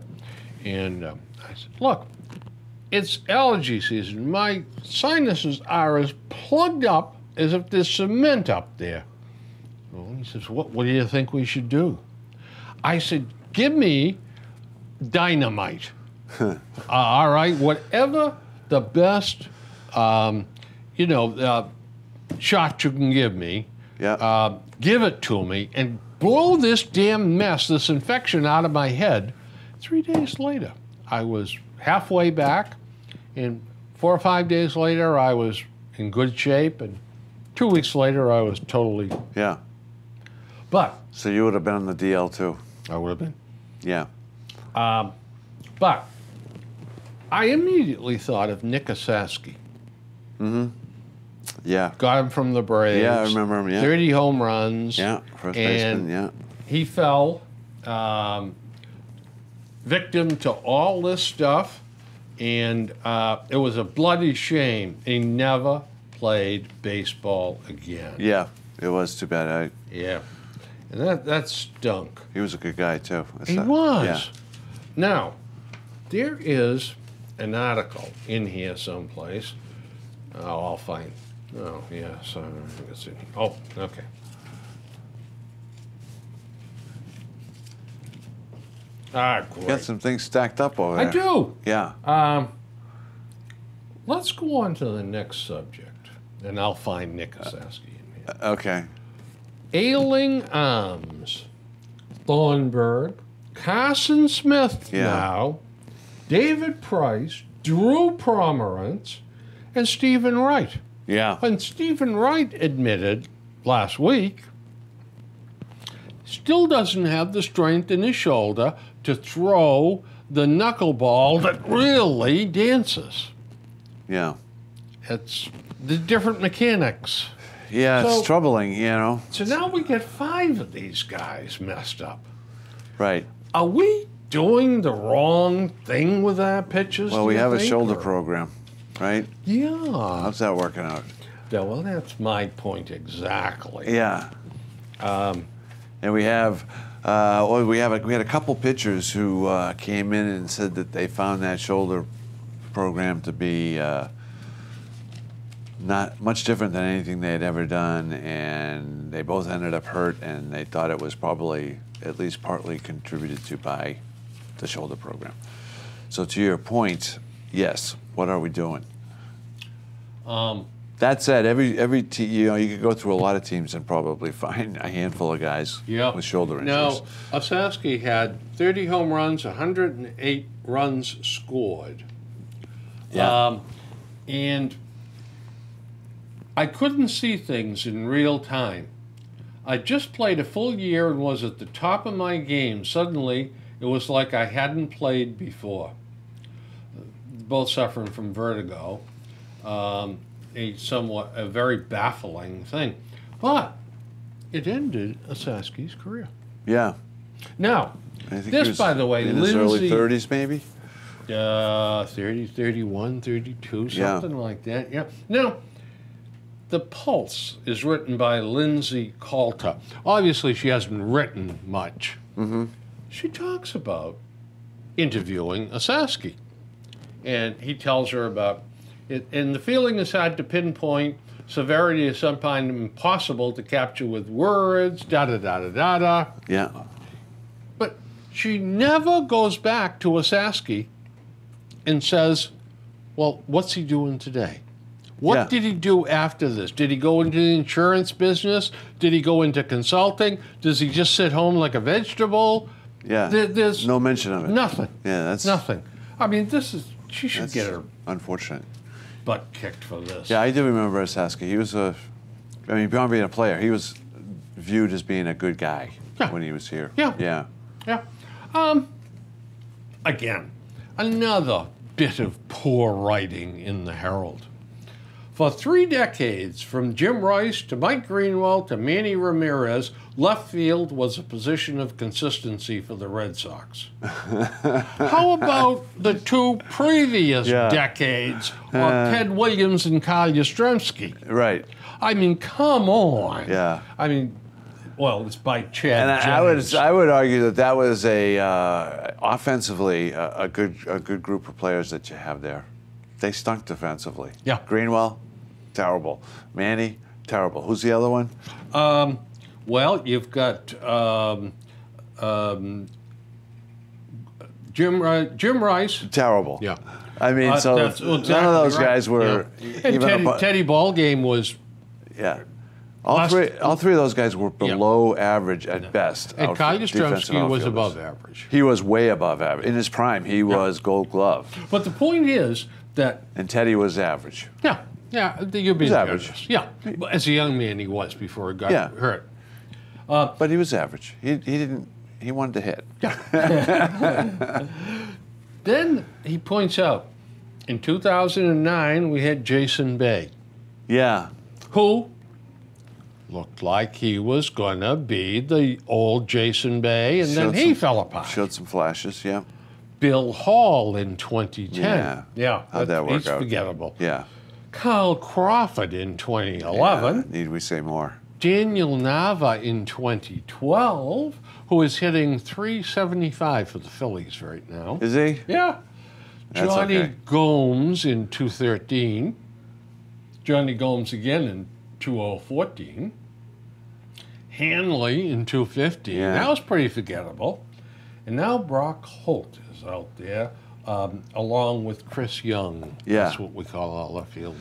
and I said, look, it's allergy season. My sinuses are as plugged up as if there's cement up there. Well, he says, what do you think we should do? I said, give me dynamite. All right, whatever the best, shot you can give me, Yeah. give it to me, and blow this damn mess, this infection out of my head. 3 days later, I was halfway back, and 4 or 5 days later, I was in good shape, and 2 weeks later, I was totally. Yeah. But So you would have been on the DL too. I would have been. Yeah. But I immediately thought of Nick Osaski. Yeah. Got him from the Braves. Yeah, I remember him, yeah. 30 home runs. Yeah. First And baseman. Yeah. he fell victim to all this stuff, and it was a bloody shame. He never played baseball again. Yeah. It was too bad. Yeah. And that stunk. He was a good guy too. He was. Now, there is an article in here someplace. Oh, I'll find. Oh, yes. It's in. Oh, okay. Ah, You got great. some things stacked up over there. I do. Yeah. Let's go on to the next subject, and I'll find Nick Osaski in here. Okay. Ailing arms. Thornburg, Carson Smith Yeah. now, David Price, Drew Pomerantz, and Stephen Wright. Yeah. And Stephen Wright admitted last week still doesn't have the strength in his shoulder to throw the knuckleball that really dances. Yeah. It's the different mechanics. Yeah, So- it's troubling, you know. So now we get 5 of these guys messed up. Right. Are we doing the wrong thing with our pitches? Well, do we you have a think, shoulder or- program, right? Yeah. How's that working out? Well, that's my point exactly. Yeah. And we have, we had a couple pitchers who came in and said that they found that shoulder program to be not much different than anything they had ever done, and they both ended up hurt, and they thought it was probably at least partly contributed to by the shoulder program. So to your point, yes, what are we doing? That said, every you could go through a lot of teams and probably find a handful of guys with shoulder injuries. Now, Osaski had 30 home runs, 108 runs scored. Yeah. And I couldn't see things in real time. I just played a full year and was at the top of my game. Suddenly, it was like I hadn't played before. Both suffering from vertigo. A very baffling thing. But it ended Osaski's career. Yeah. Now, I think he this, was by the way, in his early Lindsay, 30s, maybe. 30, 31, 32, something like that. Yeah. Now, The Pulse is written by Lindsay Calta. Obviously, she hasn't written much. Mm-hmm. She talks about interviewing Osaski. And he tells her about it. And the feeling is hard to pinpoint. Severity is sometimes impossible to capture with words, da-da-da-da-da-da. Yeah. But she never goes back to Osaski and says, well, what's he doing today? What Yeah. did he do after this? Did he go into the insurance business? Did he go into consulting? Does he just sit home like a vegetable? Yeah. There's no mention of it. nothing. Yeah, that's Nothing. I mean, she should That's get her unfortunate. butt kicked for this. Yeah, I do remember Osaski. He was beyond being a player, he was viewed as being a good guy when he was here. Yeah. Yeah. Yeah. Again, another bit of poor writing in the Herald. For 3 decades, from Jim Rice to Mike Greenwell to Manny Ramirez, left field was a position of consistency for the Red Sox. How about the 2 previous decades of Ted Williams and Carl Yastrzemski? Right. I mean, come on. Yeah. I mean, well, it's by Chad And Jennings. I would argue that was offensively a good group of players that you have there. They stunk defensively. Yeah. Greenwell, terrible. Manny, terrible. Who's the other one? Well, you've got Jim Rice. Terrible. Yeah. I mean, That's none exactly of those right. guys were Yeah. And even Teddy Ballgame was. Yeah. All three of those guys were below average at best. And Kyle defensive Yastrzemski was outfielders. above average. He was way above average. In his prime, he was Gold Glove. But the point is that And Teddy was average. you're being He's average. generous. Yeah, as a young man he was before he got hurt. But he was average. He wanted to hit. Then he points out, in 2009 we had Jason Bay, Yeah. who looked like he was gonna be the old Jason Bay, and then he fell apart. Showed some flashes, yeah. Bill Hall in 2010. Yeah. How'd that work he's out? forgettable. Yeah. Carl Crawford in 2011. Need we say more? Daniel Nava in 2012, who is hitting .375 for the Phillies right now. Is he? Yeah. That's Johnny okay. Gomes in 2013. Johnny Gomes again in 2014. Hanley in 2015. Yeah. That was pretty forgettable. And now Brock Holt is out there, along with Chris Young. Yeah. That's what we call our left field.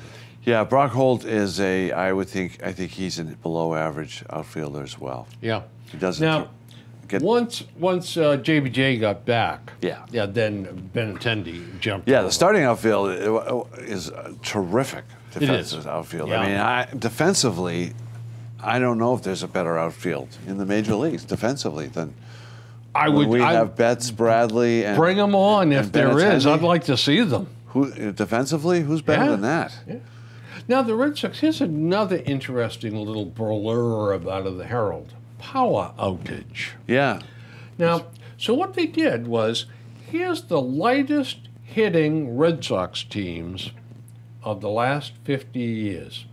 Yeah, Brock Holt is I think he's a below average outfielder as well. Yeah. He doesn't Now, get once JBJ got back, Yeah. then Benintendi jumped. Yeah, over. the starting outfield is terrific defensive is. outfield. Yeah. I mean, defensively, I don't know if there's a better outfield in the major leagues defensively than I would. we I have Betts, Bradley, and bring them on if and there is. Benintendi. I'd like to see them. Who defensively? Who's better Yeah. than that? Yeah. Now the Red Sox. Here's another interesting little blurb out of the Herald: power outage. Yeah. Now, so what they did was, here's the lightest hitting Red Sox teams of the last 50 years.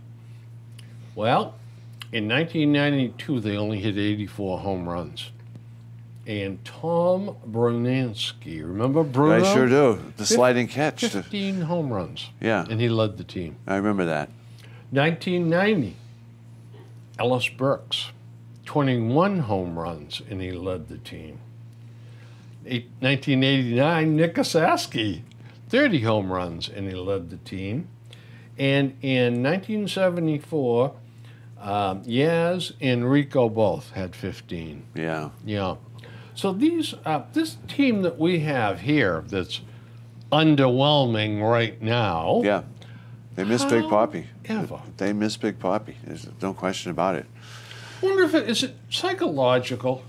Well, in 1992, they only hit 84 home runs. And Tom Brunansky, remember Bruno? I sure do. The sliding catch. 15 home runs. Yeah. And he led the team. I remember that. 1990, Ellis Burks, 21 home runs, and he led the team. 1989, Nick Osaski, 30 home runs, and he led the team. And in 1974, Yaz and Rico both had 15. Yeah. Yeah. So this team that we have here that's underwhelming right now. Yeah. They miss Big Poppy. Ever. They miss Big Poppy. There's no question about it. I wonder if is it psychological?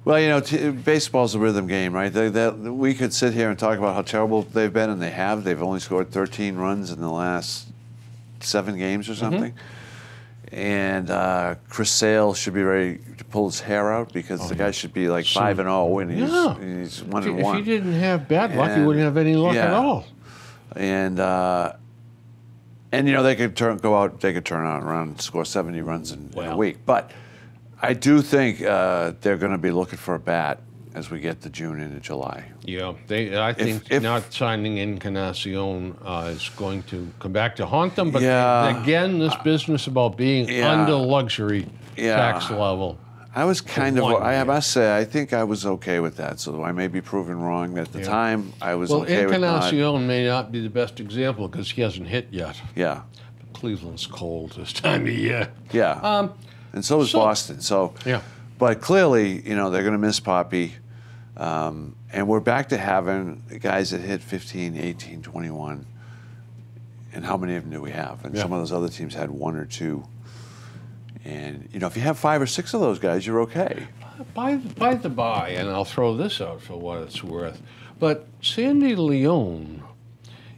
Well, you know, baseball's a rhythm game, right? We could sit here and talk about how terrible they've been, and they have. They've only scored 13 runs in the last 7 games or something. And Chris Sale should be ready to pull his hair out because the guy should be like 5-0, and he's 1-1. If he didn't have bad luck, he And- wouldn't have any luck at yeah. all. And you know, they could turn out around and score 70 runs in a Well. week. But I do think they're going to be looking for a bat as we get to June into July. Yeah, I think if- not signing Encarnacion is going to come back to haunt them. But Yeah. again, this business about being Yeah. under luxury Yeah. tax level. I was kind of, 1 I year. must say, I think I was okay with that. So I may be proven wrong. At the Yeah. time, I was Well, okay with not. Encarnacion may not be the best example because he hasn't hit yet. Yeah, Cleveland's cold this time of year. yeah. And so is Boston. So, Yeah. but clearly, you know, they're going to miss Poppy. And we're back to having guys that hit 15, 18, 21. And how many of them do we have? And Yeah. some of those other teams had 1 or 2. And, you know, if you have 5 or 6 of those guys, you're okay. By the by, and I'll throw this out for what it's worth, but Sandy Leone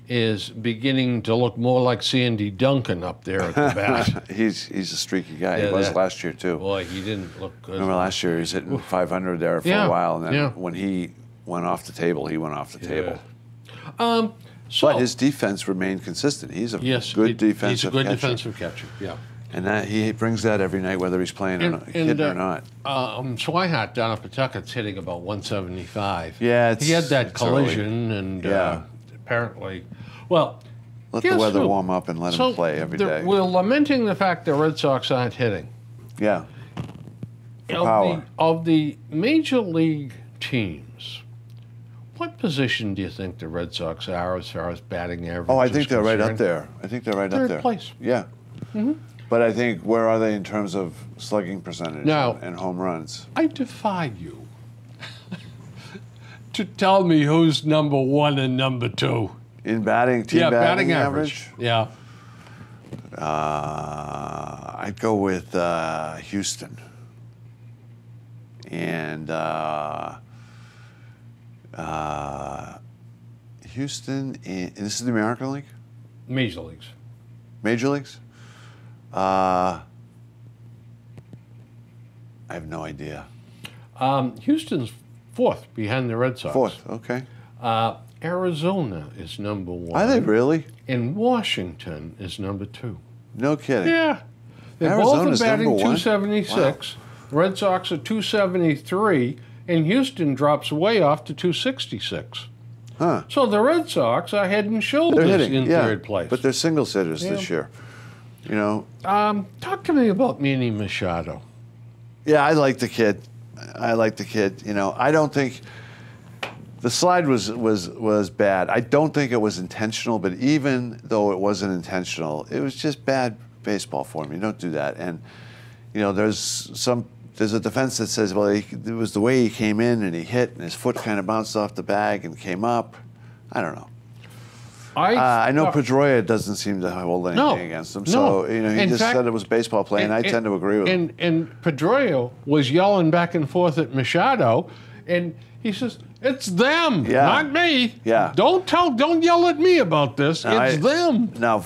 is beginning to look more like Sandy Duncan up there at the bat. He's a streaky guy. Yeah, he was that- last year, too. Boy, he didn't look good. Remember last year he was hitting 500 there for Yeah, a while, and then yeah. when he went off the table, he went off the table. So, But his defense remained consistent. He's a yes, good defensive he's a good catcher. defensive catcher. Yeah. And that he brings that every night, whether he's playing or not, hitting or not. Swihart down at Pawtucket's hitting about 175. Yeah, he had that it's early. collision, and Yeah. Apparently, well. Let the guess weather who? warm up and let So him play every day. We're lamenting the fact the Red Sox aren't hitting. Yeah. Of power. of the major league teams, what position do you think the Red Sox are as far as batting average? Oh, I is think they're right up concerned? there. I think they're right up Third there. place. Yeah. But I think, where are they in terms of slugging percentage Now- and home runs? I defy you to tell me who's number 1 and number 2. In batting, team batting average? Yeah. I'd go with Houston. And Houston, and this is the American League? Major leagues. Major Leagues? I have no idea. Houston's 4th behind the Red Sox. 4th, okay. Arizona is number 1. Are they really? And Washington is number 2. No kidding. Yeah. They Arizona's both are batting number 1? 276. Red Sox are 273, and Houston drops way off to 266. Huh. So the Red Sox are head and shoulders They're hitting, in yeah. third place. But they're single hitters this year. You know? Talk to me about Manny Machado. Yeah, I like the kid. You know, I don't think the slide was bad. I don't think it was intentional, but even though it wasn't intentional, it was just bad baseball form. You don't do that. And you know, there's a defense that says, well, it was the way he came in and he hit and his foot kind of bounced off the bag and came up. I don't know. I know Pedroia doesn't seem to hold anything No, against him. no. So, he In just fact- said it was baseball play, and I tend to agree with him. And Pedroia was yelling back and forth at Machado, and he says, "It's them, Yeah. not me. Yeah. Don't yell at me about this. Now, it's them." Now,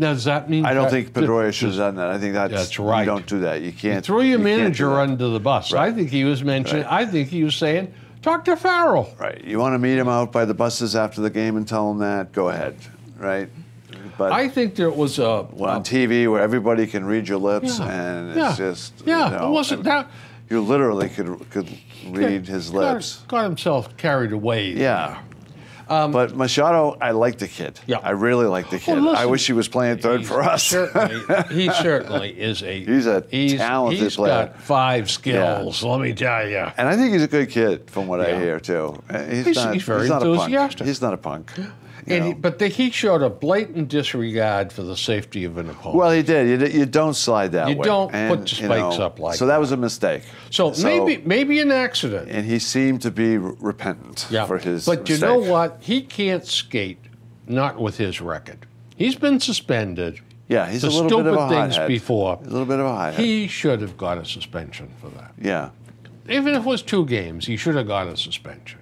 Now, does that mean I don't that- think Pedroia should have done that. I think That's right. You don't do that. You can't. throw your you can't do manager that. under the bus? Right. I think he was mentioning. Right. I think he was saying, "Talk to Farrell." Right. You want to meet him out by the buses after the game and tell him that? Go ahead. Right. But I think there was a on TV where everybody can read your lips, Yeah. and Yeah. it's just yeah. You know, It wasn't that. you literally could read his lips. Got himself carried away. Yeah. But Machado, I like the kid. Yeah. I really like the kid. I listen, wish he was playing third for us. He certainly is a. He's a talented he's player. got 5 skills. Let me tell you. And I think he's a good kid, from what I Yeah. hear too. He's very not enthusiastic. A punk. He's not a punk. you And know. but he showed a blatant disregard for the safety of an opponent. Well, he did. You don't slide that You way. don't And, put the spikes up like So that was a mistake. so maybe an accident. And he seemed to be repentant for his But mistake. you know what? He can't skate, not with his record. He's been suspended. Yeah, he's for a little bit of a stupid things hothead. before. A little bit of a hothead. He should have got a suspension for that. Yeah. Even if it was 2 games, he should have got a suspension.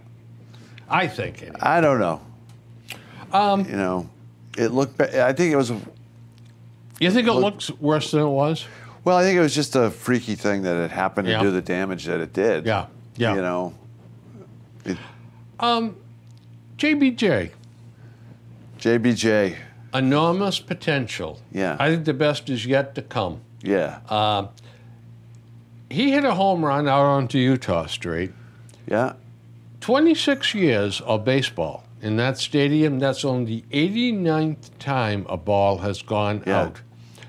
I think. Anyway. I don't know. It looked. I think it was. You think it looks worse than it was? Well, I think it was just a freaky thing that it happened Yeah. to do the damage that it did. Yeah. Yeah. You know. JBJ, JBJ. enormous potential. Yeah. I think the best is yet to come. Yeah. He hit a home run out onto Utah Street. Yeah. 26 years of baseball in that stadium. That's only the 89th time a ball has gone Yeah. out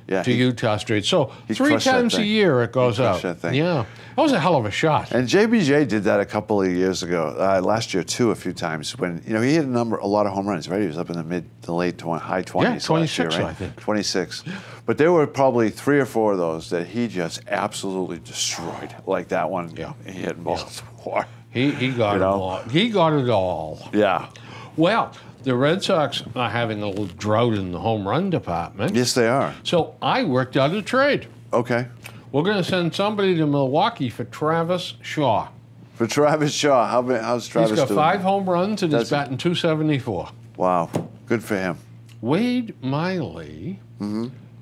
Yeah. to Utah Street. So he 3 crushed that times a thing. year it goes out. crushed that thing. Yeah, that was a hell of a shot. And JBJ did that a couple of years ago, last year too, a few times when he hit a lot of home runs. Right, he was up in the late high 20s. Yeah, last 26, year, right? I think. 26. But there were probably 3 or 4 of those that he just absolutely destroyed, like that one Yeah. he hit in Baltimore. He got You it know? all. He got it all. Yeah. Well, the Red Sox are having a little drought in the home run department. Yes, they are. So I worked out a trade. Okay. We're going to send somebody to Milwaukee for Travis Shaw. For Travis Shaw, how's Travis He's got doing? 5 home runs and he's Does he? batting .274. Wow. Good for him. Wade Miley,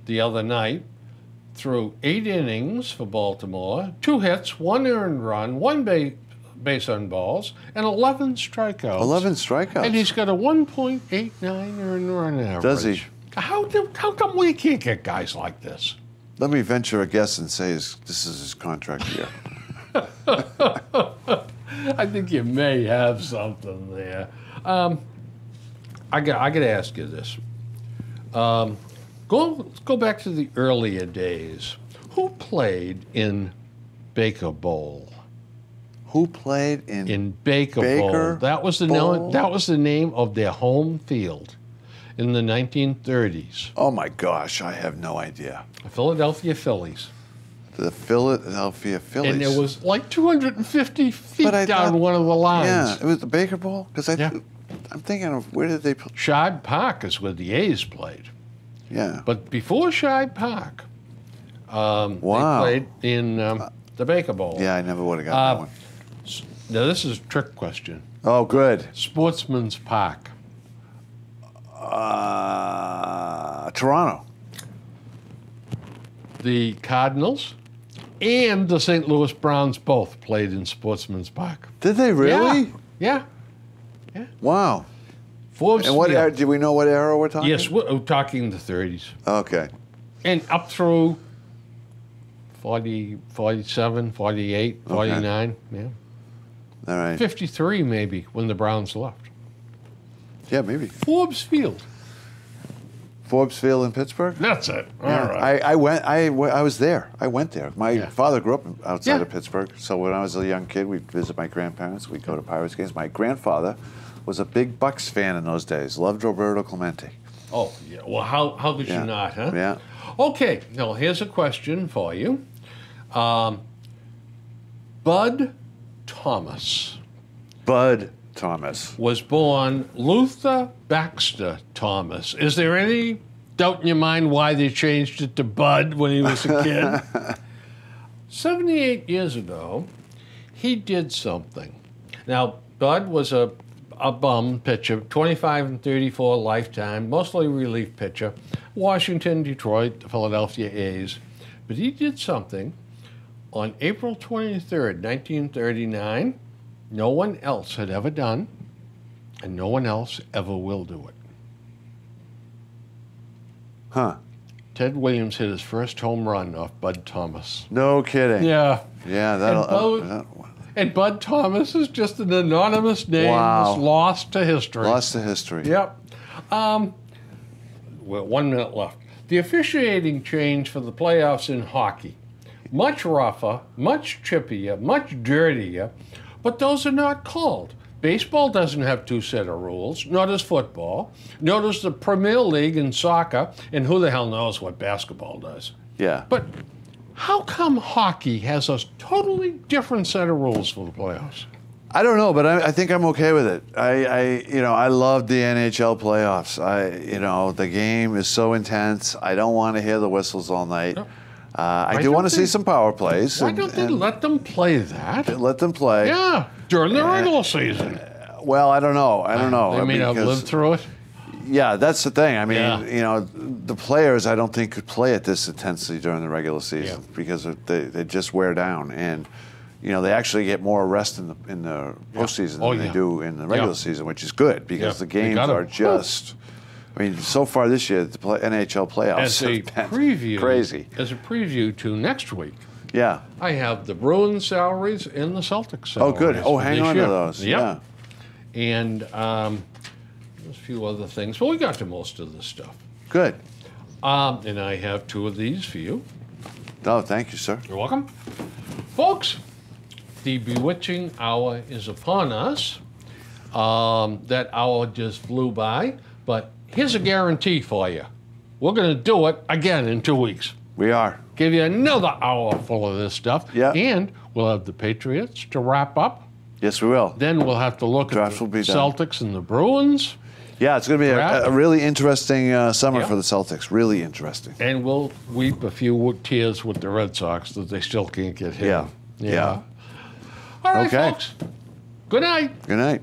the other night, threw 8 innings for Baltimore, 2 hits, 1 earned run, 1 base on balls, and 11 strikeouts. 11 strikeouts. And he's got a 1.89 earned run average. Does he? How come we can't get guys like this? Let me venture a guess and say this is his contract year. I think you may have something there. I got to ask you this. Let's go back to the earlier days. Who played in Baker Bowl? Who played in Baker Baker Bowl. That was the Bowl? that was the name of their home field in the 1930s. Oh my gosh, I have no idea. The Philadelphia Phillies. The Philadelphia Phillies. And it was like 250 feet But I down thought- one of the lines. Yeah, it was the Baker Bowl? Because Yeah. I'm thinking of where did they play? Shibe Park is where the A's played. Yeah. But before Shibe Park, Wow. they played in the Baker Bowl. Yeah, I never would have got that one. Now, this is a trick question. Oh, good. Sportsman's Park. Toronto. The Cardinals and the St. Louis Browns both played in Sportsman's Park. Did they really? Yeah. Wow. Forbes And what Field. era, do we know what era we're talking? Yes, we're talking the 30s. Okay. And up through 40, 47, 48, 49. Yeah. All right. 53 maybe when the Browns left. Yeah, maybe. Forbes Field. Forbes Field in Pittsburgh? That's it. All Yeah, right. I was there. I went there. My Yeah. father grew up outside Yeah. of Pittsburgh, so when I was a young kid, we'd visit my grandparents. We'd go to Pirates games. My grandfather was a big Bucks fan in those days. Loved Roberto Clemente. Oh, yeah. Well, how could Yeah. you not, huh? Yeah. Okay. Now, here's a question for you. Bud Thomas. Bud Thomas. was born Luther Baxter Thomas. Is there any doubt in your mind why they changed it to Bud when he was a kid? 78 years ago, he did something. Now, Bud was a bum pitcher, 25 and 34 lifetime, mostly relief pitcher, Washington, Detroit, the Philadelphia A's. But he did something on April 23rd, 1939, no one else had ever done, and no one else ever will do it. Huh. Ted Williams hit his first home run off Bud Thomas. No kidding. Yeah. Yeah, And Bud Thomas is just an anonymous name that's lost to history. Lost to history. Yep. Well, 1 minute left. The officiating changed for the playoffs in hockey. Much rougher, much chippier, much dirtier, but those are not called. Baseball doesn't have two set of rules, nor does football, nor does the Premier League in soccer, and who the hell knows what basketball does. Yeah. But how come hockey has a totally different set of rules for the playoffs? I don't know, but I think I'm okay with it. I love the NHL playoffs. The game is so intense. I don't want to hear the whistles all night. No. I do want to see some power plays. Why don't they let them play that? Let them play. Yeah, during the regular season. Well, I don't know. They may not live through it. Yeah, that's the thing. I mean, Yeah. the players I don't think could play at this intensity during the regular season because they just wear down, and they actually get more rest in the postseason than they do in the regular season, which is good because the games are just. I mean, so far this year, the NHL playoffs have been crazy. As a preview to next week, yeah, I have the Bruins salaries and the Celtics salaries. Oh, good. Oh, hang on to those. Yep. Yeah. And there's a few other things, but we got to most of the stuff. Good. And I have two of these for you. Oh, thank you, sir. You're welcome. Folks, the bewitching hour is upon us. That hour just flew by, but here's a guarantee for you. We're going to do it again in 2 weeks. We are. Give you another hour full of this stuff. Yeah. And we'll have the Patriots to wrap up. Yes, we will. Then we'll have to look at the Celtics and the Bruins. Yeah, it's going to be a really interesting summer Yep. for the Celtics. Really interesting. And we'll weep a few tears with the Red Sox that they still can't get hit. Yeah. All right, Okay. folks. Good night. Good night.